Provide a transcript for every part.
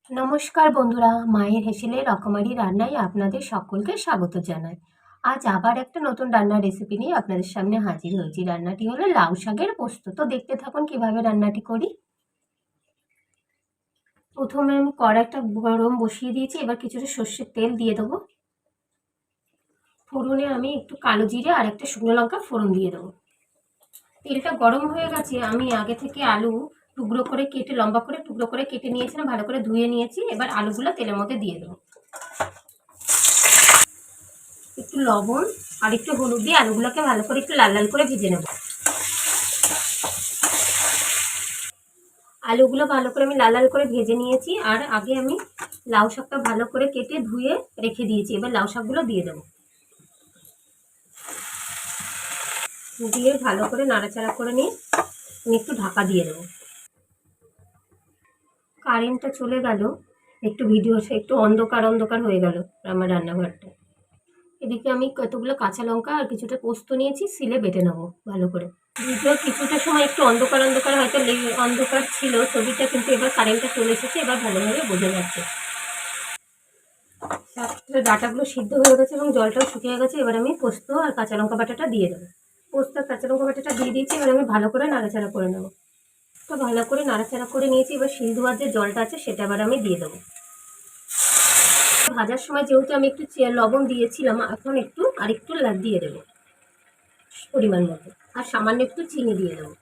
নমস্কার বন্ধুরা, মায়ের হেসেলে রকমারি রান্নায় আপনাদের সকলকে স্বাগত জানাই। আজ আবার একটা নতুন রান্নার রেসিপি নিয়ে আপনাদের সামনে হাজির হয়েছি। রান্নাটি হলো লাউ শাকের পোস্ত। তো দেখতে থাকুন কিভাবে রান্নাটি করি। প্রথমে আমি কড়াইটা গরম বসিয়ে দিয়েছি, এবার কিছুটা সর্ষের তেল দিয়ে দেবো। ফোড়নে আমি একটু কালো জিরে আর একটা শুকনো লঙ্কা ফোড়ন দিয়ে দেবো। তেলটা গরম হয়ে গেছে, আমি আগে থেকে আলু টুকরো করে কেটে লম্বা করে টুকরো করে কেটে নিয়েছিলাম, ভালো করে ধুয়ে নিয়েছি। এবার আলুগুলো তেলের মধ্যে দিয়ে দেবো। একটু লবণ আর একটু হলুদ দিয়ে আলুগুলোকে ভালো করে একটু লাল লাল করে ভেজে নেব। আলুগুলো ভালো করে আমি লাল লাল করে ভেজে নিয়েছি, আর আগে আমি লাউ শাকটা ভালো করে কেটে ধুয়ে রেখে দিয়েছি। এবার লাউ শাকগুলো দিয়ে দেবো, দিয়ে ভালো করে নাড়াচাড়া করে নিয়ে আমি একটু ঢাকা দিয়ে দেবো। কারেন্টটা চলে গেল, একটু একটু অন্ধকার অন্ধকার হয়ে গেল আমার রান্নাঘরটা। এদিকে আমি কতগুলো কাঁচা লঙ্কা আর কিছুটা পোস্ত নিয়েছি, সিলে বেটে নেবো ভালো করে। ভিডিও কিছুটা সময় একটু অন্ধকার অন্ধকার হয়তো অন্ধকার ছিল ছবিটা, কিন্তু এবার কারেন্টটা চলে এসেছে, এবার ভালোভাবে বোঝা যাচ্ছে। ডাটাগুলো সিদ্ধ হয়ে গেছে এবং জলটাও শুকিয়ে গেছে। এবার আমি পোস্ত আর কাঁচা লঙ্কা বাটাটা দিয়ে দেবো। পোস্ত আর কাঁচা লঙ্কা বাটাটা দিয়ে দিয়েছি, এবার আমি ভালো করে নাড়াচাড়া করে নেবো। তো ভালো করে নাড়াচাড়া করে নিয়েছি, এবার শিল ধোয়ার যে জলটা আছে সেটা আবার আমি দিয়ে দেবো। ভাজার সময় যেহেতু আমি একটু লবণ দিয়েছিলাম, এখন একটু আর একটু দিয়ে দেবো পরিমাণ মতো, আর সামান্য একটু চিনি দিয়ে দেবো।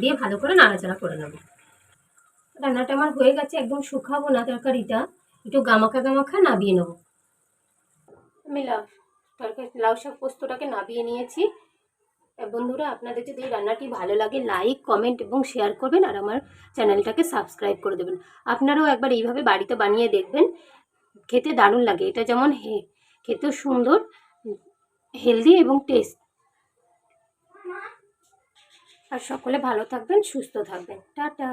দিয়ে ভালো করে নাড়াচাড়া করে নেবো। রান্নাটা আমার হয়ে গেছে, একদম শুকাবো না তরকারিটা, একটু গামাখা গামাখা নামিয়ে নেবো। আমি লাউ শাক পোস্তটাকে নামিয়ে নিয়েছি। বন্ধুরা, আপনাদের যদি এই রান্নাটি ভালো লাগে লাইক কমেন্ট এবং শেয়ার করবেন, আর আমার চ্যানেলটাকে সাবস্ক্রাইব করে দেবেন। আপনারাও একবার এইভাবে বাড়িতে বানিয়ে দেখবেন, খেতে দারুণ লাগে। এটা যেমন খেতেও সুন্দর, হেলদি এবং টেস্ট। আর সকলে ভালো থাকবেন, সুস্থ থাকবেন। টাটা।